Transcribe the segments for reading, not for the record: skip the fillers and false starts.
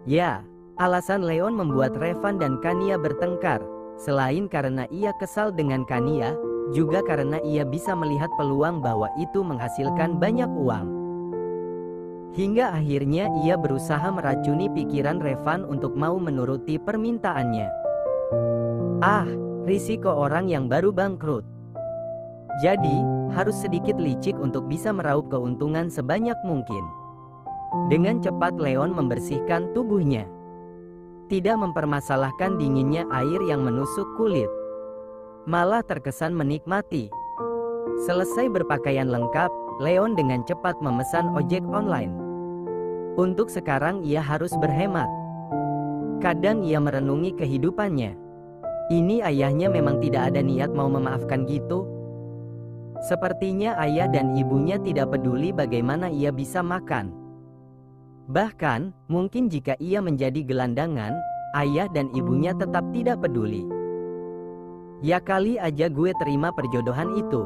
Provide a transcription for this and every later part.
Ya, alasan Leon membuat Revan dan Kania bertengkar, selain karena ia kesal dengan Kania, juga karena ia bisa melihat peluang bahwa itu menghasilkan banyak uang. Hingga akhirnya ia berusaha meracuni pikiran Revan untuk mau menuruti permintaannya. Ah, risiko orang yang baru bangkrut. Jadi, harus sedikit licik untuk bisa meraup keuntungan sebanyak mungkin. Dengan cepat Leon membersihkan tubuhnya. Tidak mempermasalahkan dinginnya air yang menusuk kulit. Malah terkesan menikmati. Selesai berpakaian lengkap, Leon dengan cepat memesan ojek online. Untuk sekarang ia harus berhemat. Kadang ia merenungi kehidupannya. Ini ayahnya memang tidak ada niat mau memaafkan gitu. Sepertinya ayah dan ibunya tidak peduli bagaimana ia bisa makan. Bahkan, mungkin jika ia menjadi gelandangan, ayah dan ibunya tetap tidak peduli. Ya kali aja gue terima perjodohan itu.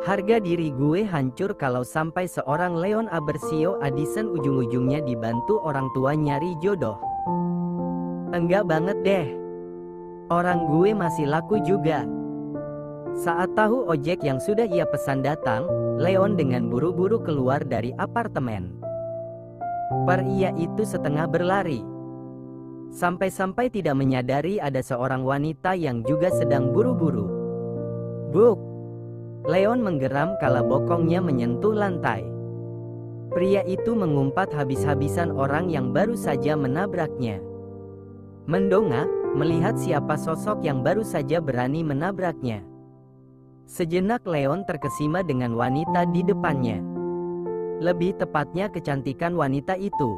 Harga diri gue hancur kalau sampai seorang Leon Abersio Addison ujung-ujungnya dibantu orang tua nyari jodoh. Enggak banget deh. Orang gue masih laku juga. Saat tahu ojek yang sudah ia pesan datang, Leon dengan buru-buru keluar dari apartemen. Pria itu setengah berlari. Sampai-sampai tidak menyadari ada seorang wanita yang juga sedang buru-buru. Buk! Leon menggeram kala bokongnya menyentuh lantai. Pria itu mengumpat habis-habisan orang yang baru saja menabraknya. Mendongak, melihat siapa sosok yang baru saja berani menabraknya. Sejenak Leon terkesima dengan wanita di depannya. Lebih tepatnya kecantikan wanita itu.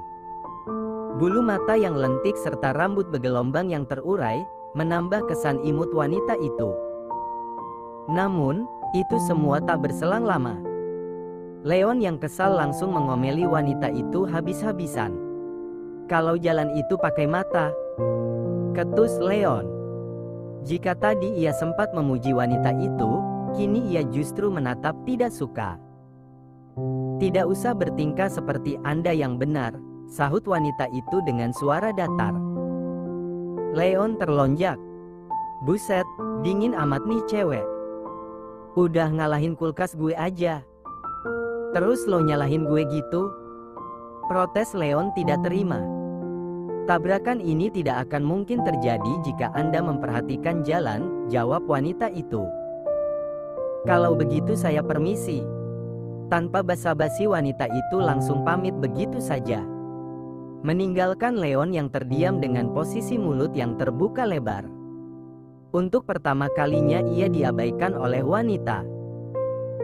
Bulu mata yang lentik serta rambut bergelombang yang terurai, menambah kesan imut wanita itu. Namun, itu semua tak berselang lama. Leon yang kesal langsung mengomeli wanita itu habis-habisan. Kalau jalan itu pakai mata. Ketus Leon. Jika tadi ia sempat memuji wanita itu, kini ia justru menatap tidak suka. Tidak usah bertingkah seperti Anda yang benar, sahut wanita itu dengan suara datar. Leon terlonjak. Buset, dingin amat nih cewek. Udah ngalahin kulkas gue aja. Terus lo nyalahin gue gitu? Protes Leon tidak terima. Tabrakan ini tidak akan mungkin terjadi jika Anda memperhatikan jalan, jawab wanita itu. Kalau begitu saya permisi. Tanpa basa-basi wanita itu langsung pamit begitu saja. Meninggalkan Leon yang terdiam dengan posisi mulut yang terbuka lebar. Untuk pertama kalinya ia diabaikan oleh wanita.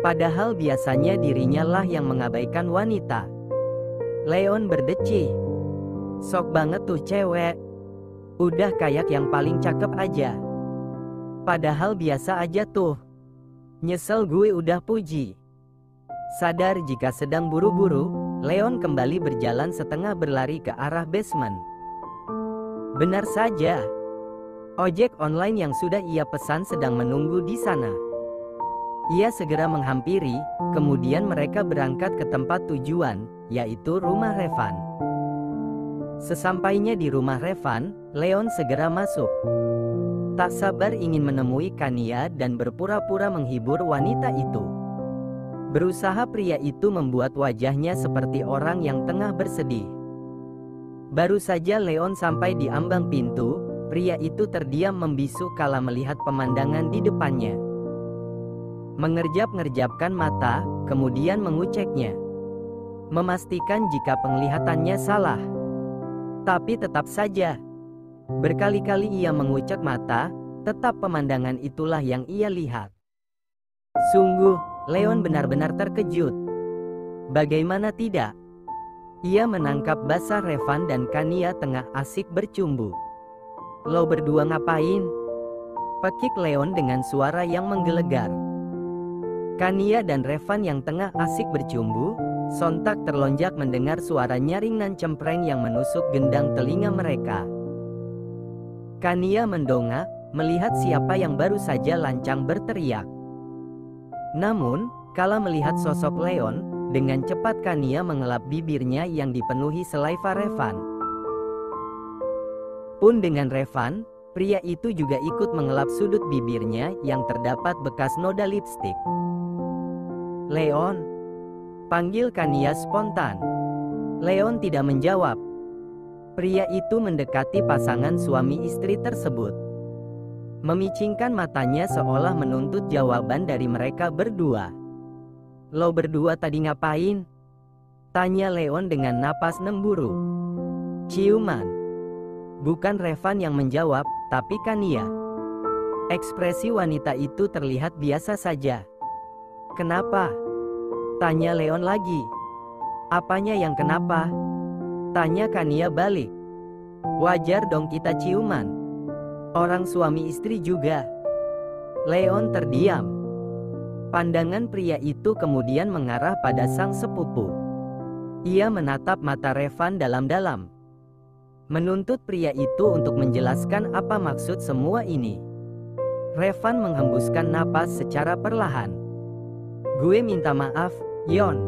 Padahal biasanya dirinya lah yang mengabaikan wanita. Leon berdecih. Sok banget tuh cewek. Udah kayak yang paling cakep aja. Padahal biasa aja tuh. Nyesel gue udah puji. Sadar jika sedang buru-buru, Leon kembali berjalan setengah berlari ke arah basement. Benar saja. Ojek online yang sudah ia pesan sedang menunggu di sana. Ia segera menghampiri, kemudian mereka berangkat ke tempat tujuan, yaitu rumah Revan. Sesampainya di rumah Revan, Leon segera masuk. Tak sabar ingin menemui Kania dan berpura-pura menghibur wanita itu. Berusaha pria itu membuat wajahnya seperti orang yang tengah bersedih. Baru saja Leon sampai di ambang pintu, pria itu terdiam membisu kala melihat pemandangan di depannya. Mengerjap-ngerjapkan mata, kemudian menguceknya. Memastikan jika penglihatannya salah. Tapi tetap saja. Berkali-kali ia mengucek mata, tetap pemandangan itulah yang ia lihat. Sungguh, Leon benar-benar terkejut. Bagaimana tidak? Ia menangkap basah Revan dan Kania tengah asik bercumbu. Lo berdua ngapain? Pekik Leon dengan suara yang menggelegar. Kania dan Revan yang tengah asik bercumbu, sontak terlonjak mendengar suara nyaring nan cempreng yang menusuk gendang telinga mereka. Kania mendongak, melihat siapa yang baru saja lancang berteriak. Namun, kala melihat sosok Leon, Dengan cepat Kania mengelap bibirnya yang dipenuhi selaiva Revan. Pun dengan Revan, pria itu juga ikut mengelap sudut bibirnya yang terdapat bekas noda lipstik. "Leon," panggil Kania spontan. Leon tidak menjawab. Pria itu mendekati pasangan suami istri tersebut, memicingkan matanya seolah menuntut jawaban dari mereka berdua. "Lo berdua tadi ngapain?" tanya Leon dengan napas nemburu. "Ciuman." Bukan Revan yang menjawab, tapi Kania. Ekspresi wanita itu terlihat biasa saja. "Kenapa?" tanya Leon lagi. "Apanya yang kenapa?" tanya Kania balik. "Wajar dong kita ciuman. Orang suami istri juga." Leon terdiam. Pandangan pria itu kemudian mengarah pada sang sepupu. Ia menatap mata Revan dalam-dalam, menuntut pria itu untuk menjelaskan apa maksud semua ini. Revan menghembuskan napas secara perlahan. "Gue minta maaf, Yon.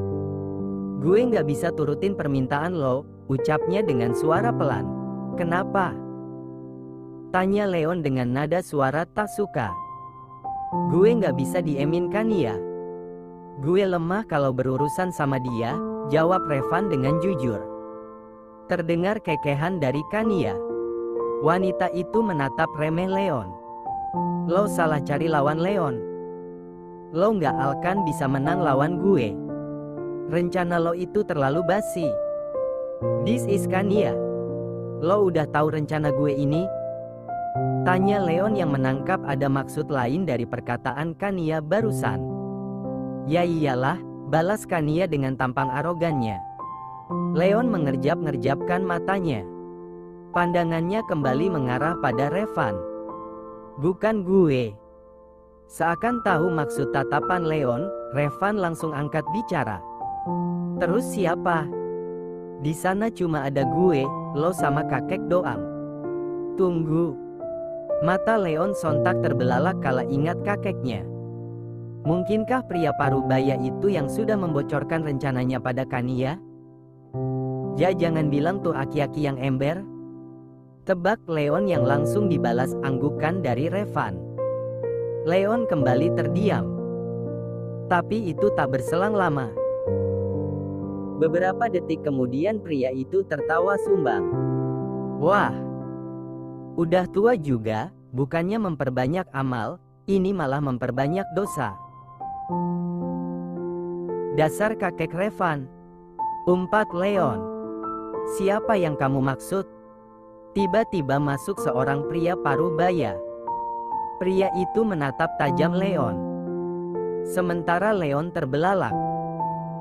Gue nggak bisa turutin permintaan lo," ucapnya dengan suara pelan. "Kenapa?" tanya Leon dengan nada suara tak suka. "Gue nggak bisa diemin Kania. Gue lemah kalau berurusan sama dia," jawab Revan dengan jujur. Terdengar kekehan dari Kania. Wanita itu menatap remeh Leon. "Lo salah cari lawan, Leon. Lo nggak akan bisa menang lawan gue. Rencana lo itu terlalu basi. This is Kania. Lo udah tahu rencana gue ini?" tanya Leon yang menangkap ada maksud lain dari perkataan Kania barusan. "Ya iyalah," balas Kania dengan tampang arogannya. Leon mengerjap-ngerjapkan matanya. Pandangannya kembali mengarah pada Revan. "Bukan gue." Seakan tahu maksud tatapan Leon, Revan langsung angkat bicara. "Terus siapa? Di sana cuma ada gue, lo sama kakek doang." "Tunggu." Mata Leon sontak terbelalak kala ingat kakeknya. Mungkinkah pria parubaya itu yang sudah membocorkan rencananya pada Kania? Jangan bilang tuh aki-aki yang ember," tebak Leon yang langsung dibalas anggukan dari Revan. Leon kembali terdiam. Tapi itu tak berselang lama. Beberapa detik kemudian pria itu tertawa sumbang. "Wah, udah tua juga, bukannya memperbanyak amal, ini malah memperbanyak dosa. Dasar kakek Revan," umpat Leon. "Siapa yang kamu maksud?" Tiba-tiba masuk seorang pria parubaya. Pria itu menatap tajam Leon. Sementara Leon terbelalak.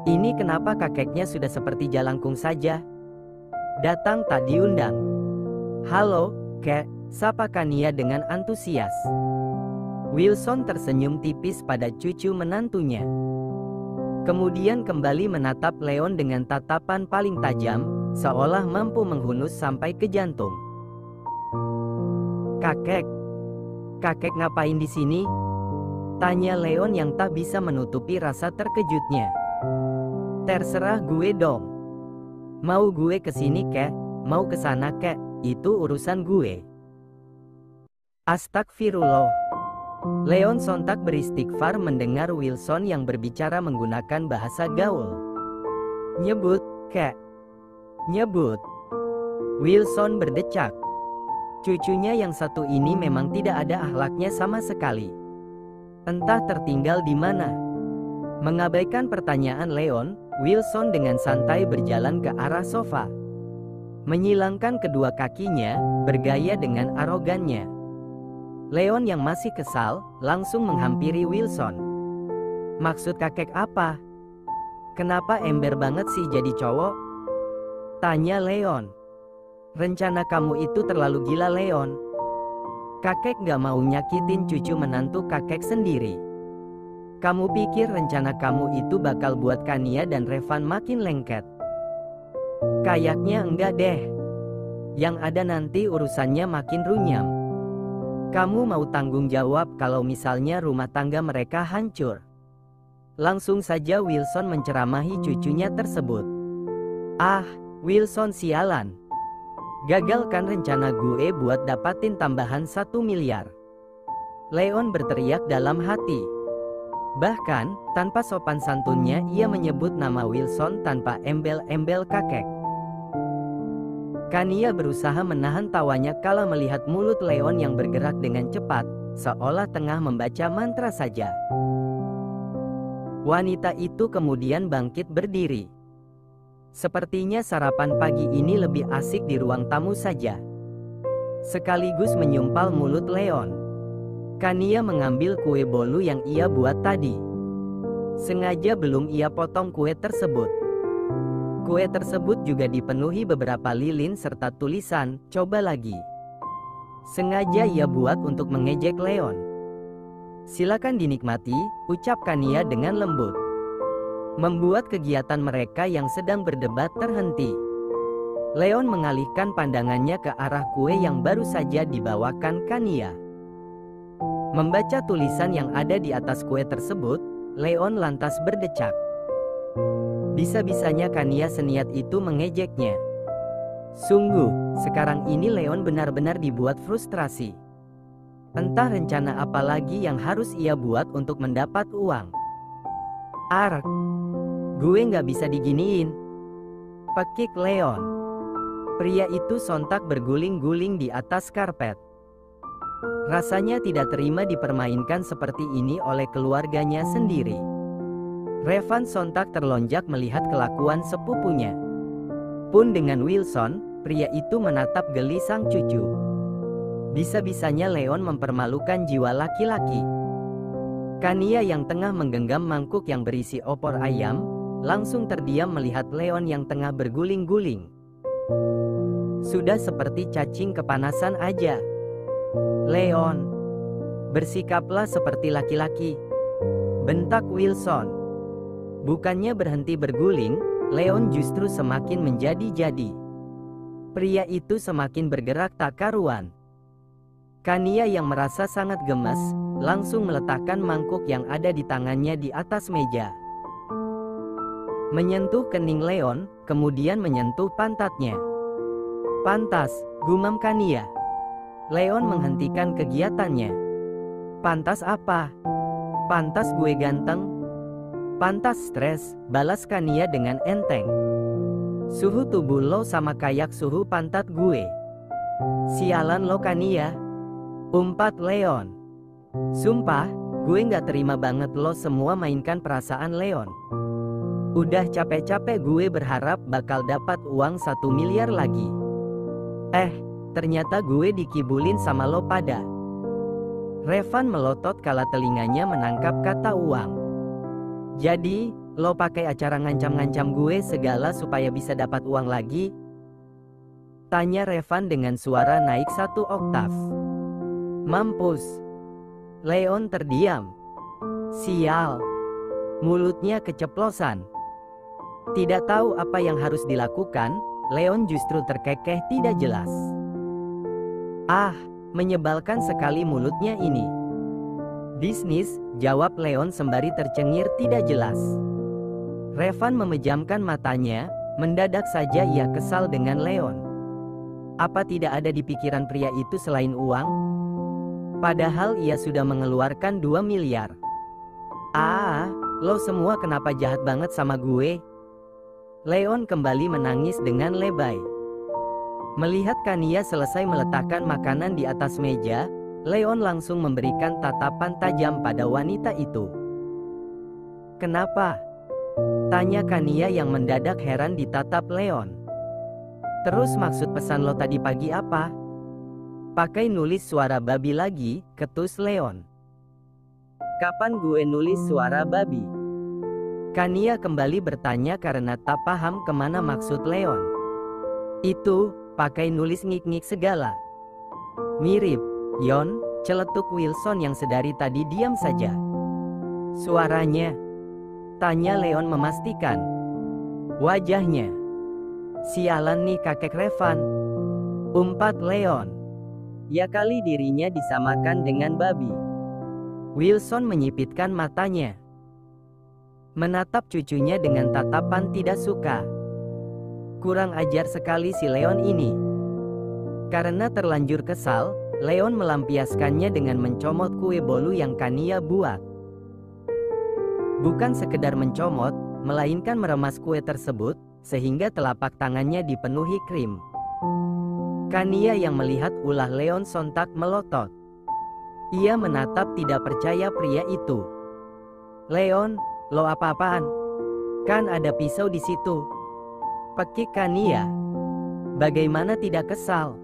Ini kenapa kakeknya sudah seperti jalangkung saja? Datang tak diundang. "Halo, Kek," sapa Kania dengan antusias. Wilson tersenyum tipis pada cucu menantunya. Kemudian kembali menatap Leon dengan tatapan paling tajam, seolah mampu menghunus sampai ke jantung. "Kakek, kakek ngapain di sini?" tanya Leon yang tak bisa menutupi rasa terkejutnya. "Terserah gue dong. Mau gue kesini kek, mau kesana kek, itu urusan gue." "Astagfirullah." Leon sontak beristighfar mendengar Wilson yang berbicara menggunakan bahasa gaul. "Nyebut, kek. Nyebut." Wilson berdecak. Cucunya yang satu ini memang tidak ada akhlaknya sama sekali. Entah tertinggal di mana. Mengabaikan pertanyaan Leon, Wilson dengan santai berjalan ke arah sofa. Menyilangkan kedua kakinya, bergaya dengan arogannya. Leon yang masih kesal, langsung menghampiri Wilson. "Maksud kakek apa? Kenapa ember banget sih jadi cowok?" tanya Leon. "Rencana kamu itu terlalu gila, Leon. Kakek gak mau nyakitin cucu menantu kakek sendiri. Kamu pikir rencana kamu itu bakal buat Kania dan Revan makin lengket? Kayaknya enggak deh. Yang ada nanti urusannya makin runyam. Kamu mau tanggung jawab kalau misalnya rumah tangga mereka hancur?" Langsung saja Wilson menceramahi cucunya tersebut. "Ah, Wilson sialan. Gagalkan rencana gue buat dapatin tambahan 1 miliar. Leon berteriak dalam hati. Bahkan, tanpa sopan santunnya ia menyebut nama Wilson tanpa embel-embel kakek. Kania berusaha menahan tawanya kala melihat mulut Leon yang bergerak dengan cepat, seolah tengah membaca mantra saja. Wanita itu kemudian bangkit berdiri. Sepertinya sarapan pagi ini lebih asik di ruang tamu saja. Sekaligus menyumpal mulut Leon. Kania mengambil kue bolu yang ia buat tadi. Sengaja belum ia potong kue tersebut. Kue tersebut juga dipenuhi beberapa lilin serta tulisan, "Coba lagi." Sengaja ia buat untuk mengejek Leon. "Silakan dinikmati," ucap Kania dengan lembut. Membuat kegiatan mereka yang sedang berdebat terhenti. Leon mengalihkan pandangannya ke arah kue yang baru saja dibawakan Kania. Membaca tulisan yang ada di atas kue tersebut, Leon lantas berdecak. Bisa-bisanya Kania seniat itu mengejeknya. Sungguh, sekarang ini Leon benar-benar dibuat frustrasi. Entah rencana apa lagi yang harus ia buat untuk mendapat uang. "Ark, gue nggak bisa diginiin," pekik Leon. Pria itu sontak berguling-guling di atas karpet. Rasanya tidak terima dipermainkan seperti ini oleh keluarganya sendiri. Revan sontak terlonjak melihat kelakuan sepupunya. Pun dengan Wilson, pria itu menatap geli sang cucu. Bisa-bisanya Leon mempermalukan jiwa laki-laki. Kania yang tengah menggenggam mangkuk yang berisi opor ayam, langsung terdiam melihat Leon yang tengah berguling-guling. Sudah seperti cacing kepanasan aja. "Leon, bersikaplah seperti laki-laki," bentak Wilson. Bukannya berhenti berguling, Leon justru semakin menjadi-jadi. Pria itu semakin bergerak tak karuan. Kania yang merasa sangat gemas, langsung meletakkan mangkuk yang ada di tangannya di atas meja. Menyentuh kening Leon, kemudian menyentuh pantatnya. "Pantas," gumam Kania. Leon menghentikan kegiatannya. "Pantas apa? Pantas gue ganteng?" "Pantas stres," balas Kania dengan enteng. "Suhu tubuh lo sama kayak suhu pantat gue." "Sialan lo Kania," umpat Leon. "Sumpah, gue nggak terima banget lo semua mainkan perasaan Leon. Udah capek-capek gue berharap bakal dapat uang 1 miliar lagi. Ternyata gue dikibulin sama lo pada." Revan melotot kala telinganya menangkap kata uang. "Jadi, lo pakai acara ngancam-ngancam gue segala supaya bisa dapat uang lagi?" tanya Revan dengan suara naik 1 oktav. "Mampus." Leon terdiam. Sial. Mulutnya keceplosan. Tidak tahu apa yang harus dilakukan, Leon justru terkekeh tidak jelas. "Ah, menyebalkan sekali mulutnya ini." "Bisnis," jawab Leon sembari tercengir tidak jelas. Revan memejamkan matanya, mendadak saja ia kesal dengan Leon. Apa tidak ada di pikiran pria itu selain uang? Padahal ia sudah mengeluarkan 2 miliar. Lo semua kenapa jahat banget sama gue?" Leon kembali menangis dengan lebay. Melihat Kania selesai meletakkan makanan di atas meja, Leon langsung memberikan tatapan tajam pada wanita itu. "Kenapa?" tanya Kania yang mendadak heran ditatap Leon. "Terus maksud pesan lo tadi pagi apa?" "Pakai nulis suara babi lagi," ketus Leon. "Kapan gue nulis suara babi?" Kania kembali bertanya karena tak paham kemana maksud Leon. "Itu, pakai nulis ngik-ngik segala." "Mirip, Yon," celetuk Wilson yang sedari tadi diam saja. "Suaranya?" tanya Leon memastikan. "Wajahnya." "Sialan nih kakek Revan," umpat Leon. Ya kali dirinya disamakan dengan babi. Wilson menyipitkan matanya. menatap cucunya dengan tatapan tidak suka. Kurang ajar sekali si Leon ini. Karena terlanjur kesal, Leon melampiaskannya dengan mencomot kue bolu yang Kania buat. Bukan sekedar mencomot, melainkan meremas kue tersebut, sehingga telapak tangannya dipenuhi krim. Kania yang melihat ulah Leon sontak melotot. Ia menatap tidak percaya pria itu. "Leon, lo apa-apaan? Kan ada pisau di situ," pekik Kania. Bagaimana tidak kesal?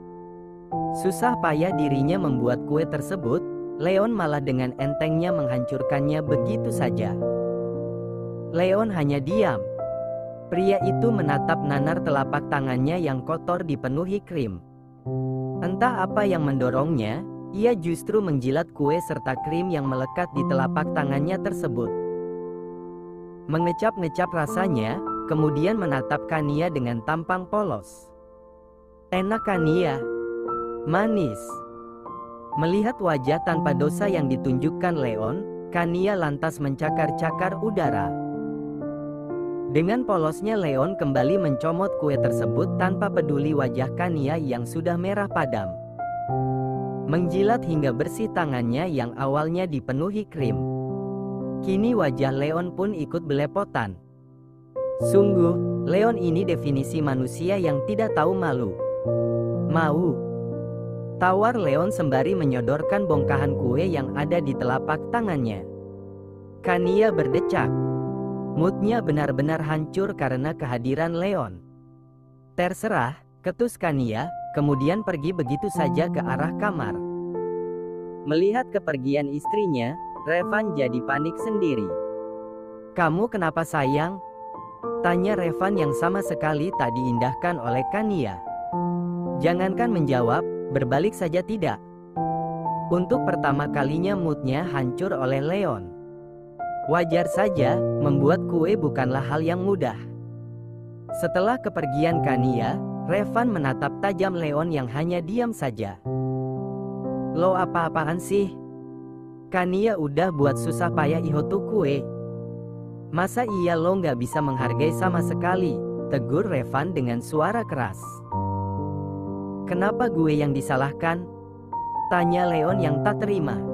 Susah payah dirinya membuat kue tersebut, Leon malah dengan entengnya menghancurkannya begitu saja. Leon hanya diam. Pria itu menatap nanar telapak tangannya yang kotor dipenuhi krim. Entah apa yang mendorongnya, ia justru menjilat kue serta krim yang melekat di telapak tangannya tersebut. Mengecap-ngecap rasanya, kemudian menatap Kania dengan tampang polos. "Enak Kania. Manis." Melihat wajah tanpa dosa yang ditunjukkan Leon, Kania lantas mencakar-cakar udara. Dengan polosnya Leon kembali mencomot kue tersebut tanpa peduli wajah Kania yang sudah merah padam. Menjilat hingga bersih tangannya yang awalnya dipenuhi krim. Kini wajah Leon pun ikut belepotan. Sungguh, Leon ini definisi manusia yang tidak tahu malu. "Mau?" tawar Leon sembari menyodorkan bongkahan kue yang ada di telapak tangannya. Kania berdecak. Moodnya benar-benar hancur karena kehadiran Leon. "Terserah," ketus Kania, kemudian pergi begitu saja ke arah kamar. Melihat kepergian istrinya, Revan jadi panik sendiri. "Kamu kenapa sayang?" tanya Revan yang sama sekali tak diindahkan oleh Kania. Jangankan menjawab, berbalik saja tidak. Untuk pertama kalinya moodnya hancur oleh Leon. Wajar saja, membuat kue bukanlah hal yang mudah. Setelah kepergian Kania, Revan menatap tajam Leon yang hanya diam saja. "Lo apa-apaan sih? Kania udah buat susah payah ihotu kue. Masa iya lo nggak bisa menghargai sama sekali?" tegur Revan dengan suara keras. "Kenapa gue yang disalahkan?" tanya Leon yang tak terima.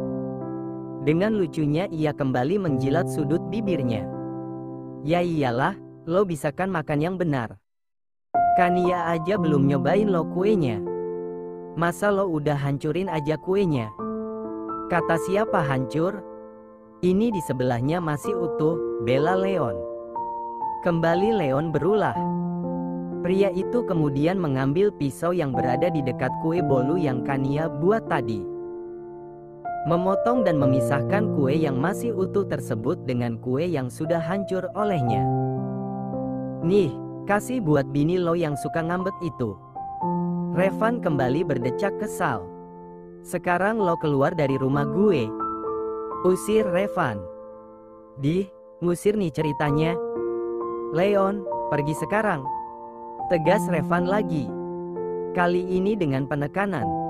Dengan lucunya ia kembali menjilat sudut bibirnya. "Ya iyalah, lo bisa kan makan yang benar. Kania aja belum nyobain lo kuenya. Masa lo udah hancurin aja kuenya?" "Kata siapa hancur? Ini di sebelahnya masih utuh," bela Leon. Kembali Leon berulah. Pria itu kemudian mengambil pisau yang berada di dekat kue bolu yang Kania buat tadi. Memotong dan memisahkan kue yang masih utuh tersebut dengan kue yang sudah hancur olehnya. "Nih, kasih buat bini lo yang suka ngambek itu." Revan kembali berdecak kesal. "Sekarang lo keluar dari rumah gue," usir Revan. Ngusir nih ceritanya." "Leon, pergi sekarang," tegas Revan lagi. Kali ini dengan penekanan.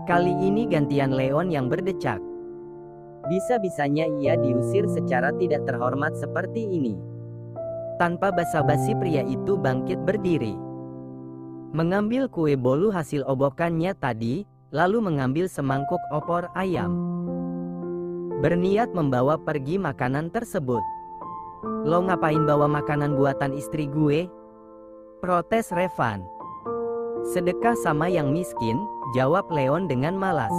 Kali ini gantian Leon yang berdecak. Bisa-bisanya ia diusir secara tidak terhormat seperti ini. Tanpa basa-basi pria itu bangkit berdiri. Mengambil kue bolu hasil obokannya tadi, lalu mengambil semangkuk opor ayam. Berniat membawa pergi makanan tersebut. "Lo ngapain bawa makanan buatan istri gue?" protes Revan. "Sedekah sama yang miskin," jawab Leon dengan malas.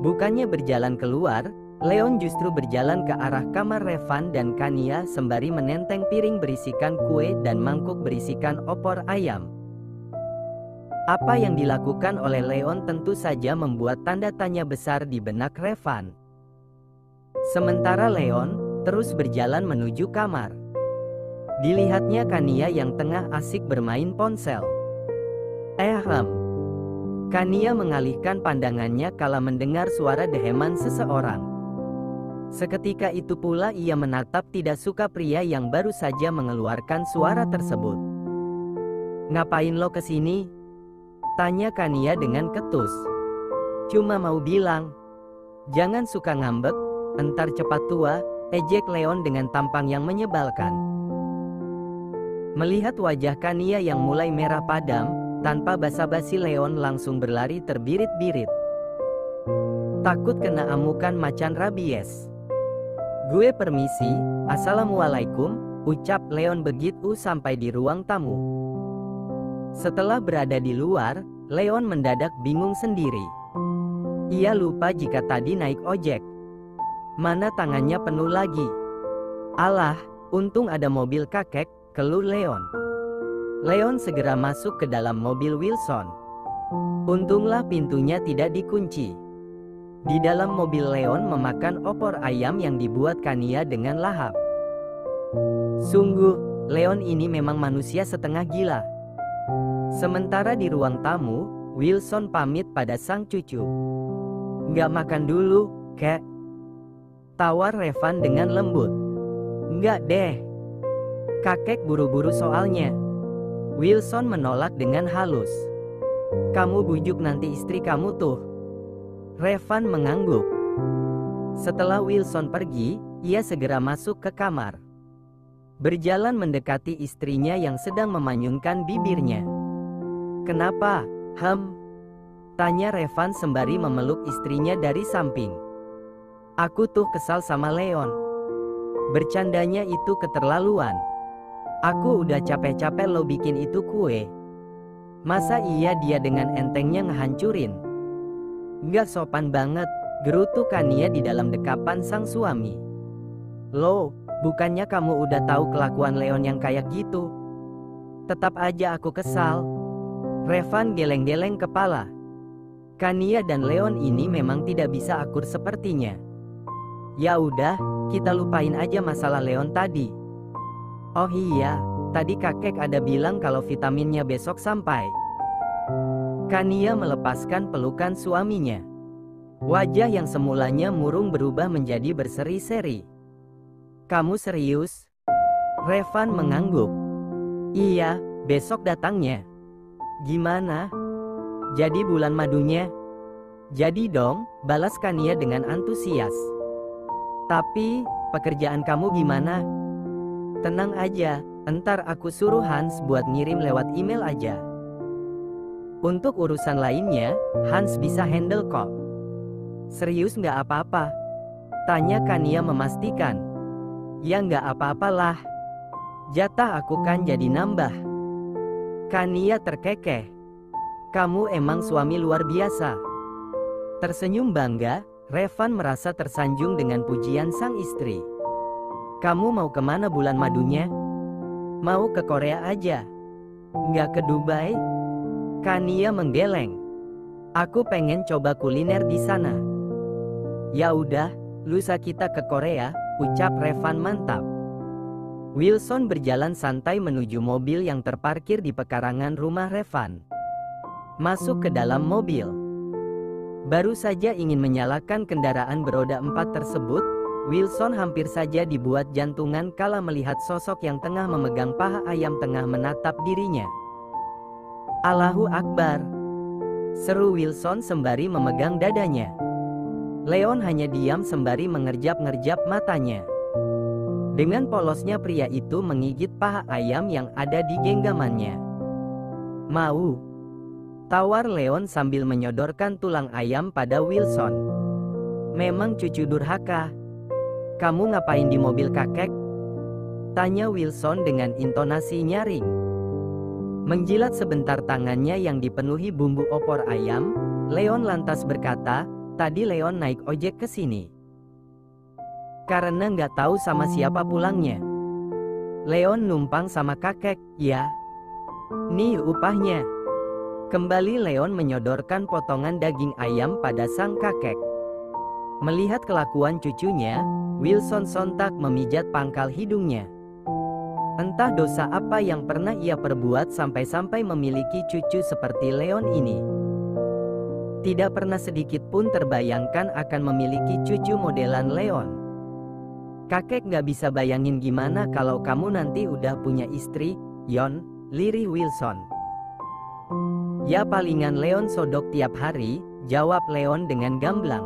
Bukannya berjalan keluar, Leon justru berjalan ke arah kamar Revan dan Kania sembari menenteng piring berisikan kue dan mangkuk berisikan opor ayam. Apa yang dilakukan oleh Leon tentu saja membuat tanda tanya besar di benak Revan. Sementara Leon terus berjalan menuju kamar. Dilihatnya Kania yang tengah asik bermain ponsel. Kania mengalihkan pandangannya kala mendengar suara deheman seseorang. Seketika itu pula ia menatap tidak suka pria yang baru saja mengeluarkan suara tersebut. "Ngapain lo kesini?" tanya Kania dengan ketus. "Cuma mau bilang, jangan suka ngambek, entar cepat tua," ejek Leon dengan tampang yang menyebalkan. Melihat wajah Kania yang mulai merah padam, tanpa basa-basi Leon langsung berlari terbirit-birit. Takut kena amukan macan rabies. Gue permisi, assalamualaikum, ucap Leon begitu sampai di ruang tamu. Setelah berada di luar, Leon mendadak bingung sendiri. Ia lupa jika tadi naik ojek. Mana tangannya penuh lagi. Alah, untung ada mobil kakek, keluh Leon. Leon segera masuk ke dalam mobil Wilson. Untunglah pintunya tidak dikunci. Di dalam mobil Leon memakan opor ayam yang dibuat Kania dengan lahap. Sungguh, Leon ini memang manusia setengah gila. Sementara di ruang tamu, Wilson pamit pada sang cucu. Nggak makan dulu, kek? Tawar Revan dengan lembut. Nggak deh. Kakek buru-buru soalnya. Wilson menolak dengan halus. Kamu bujuk nanti istri kamu tuh. Revan mengangguk. Setelah Wilson pergi, ia segera masuk ke kamar. Berjalan mendekati istrinya yang sedang memanyunkan bibirnya. Kenapa? Tanya Revan sembari memeluk istrinya dari samping. Aku tuh kesal sama Leon. Bercandanya itu keterlaluan. Aku udah capek-capek lo bikin itu kue. Masa iya dia dengan entengnya ngehancurin? Nggak sopan banget, gerutu Kania di dalam dekapan sang suami. Lo, bukannya kamu udah tahu kelakuan Leon yang kayak gitu? Tetap aja aku kesal. Revan geleng-geleng kepala. Kania dan Leon ini memang tidak bisa akur sepertinya. Ya udah, kita lupain aja masalah Leon tadi. Oh iya, tadi kakek ada bilang kalau vitaminnya besok sampai. Kania melepaskan pelukan suaminya. Wajah yang semulanya murung berubah menjadi berseri-seri. Kamu serius? Revan mengangguk. Iya, besok datangnya. Gimana? Jadi bulan madunya? Jadi dong, balas Kania dengan antusias. Tapi, pekerjaan kamu gimana? Tenang aja, entar aku suruh Hans buat ngirim lewat email aja. Untuk urusan lainnya, Hans bisa handle kok. Serius nggak apa-apa? Tanya Kania memastikan. Ya nggak apa-apalah. Jatah aku kan jadi nambah. Kania terkekeh. Kamu emang suami luar biasa. Tersenyum bangga, Revan merasa tersanjung dengan pujian sang istri. Kamu mau kemana bulan madunya? Mau ke Korea aja? Nggak ke Dubai? Kania menggeleng. Aku pengen coba kuliner di sana. Ya udah, lusa kita ke Korea, ucap Revan mantap. Wilson berjalan santai menuju mobil yang terparkir di pekarangan rumah Revan. Masuk ke dalam mobil. Baru saja ingin menyalakan kendaraan beroda 4 tersebut, Wilson hampir saja dibuat jantungan kala melihat sosok yang tengah memegang paha ayam tengah menatap dirinya. Allahu Akbar, seru Wilson sembari memegang dadanya. Leon hanya diam sembari mengerjap-ngerjap matanya. Dengan polosnya pria itu menggigit paha ayam yang ada di genggamannya. Mau? Tawar Leon sambil menyodorkan tulang ayam pada Wilson. Memang cucu durhaka. Kamu ngapain di mobil kakek? Tanya Wilson dengan intonasi nyaring. Menjilat sebentar tangannya yang dipenuhi bumbu opor ayam, Leon lantas berkata, tadi Leon naik ojek ke sini. Karena nggak tahu sama siapa pulangnya. Leon numpang sama kakek, ya. Nih upahnya. Kembali Leon menyodorkan potongan daging ayam pada sang kakek. Melihat kelakuan cucunya, Wilson sontak memijat pangkal hidungnya. Entah dosa apa yang pernah ia perbuat sampai-sampai memiliki cucu seperti Leon ini. Tidak pernah sedikit pun terbayangkan akan memiliki cucu modelan Leon. Kakek nggak bisa bayangin gimana kalau kamu nanti udah punya istri, Yon, lirih Wilson. Ya palingan Leon sodok tiap hari, jawab Leon dengan gamblang.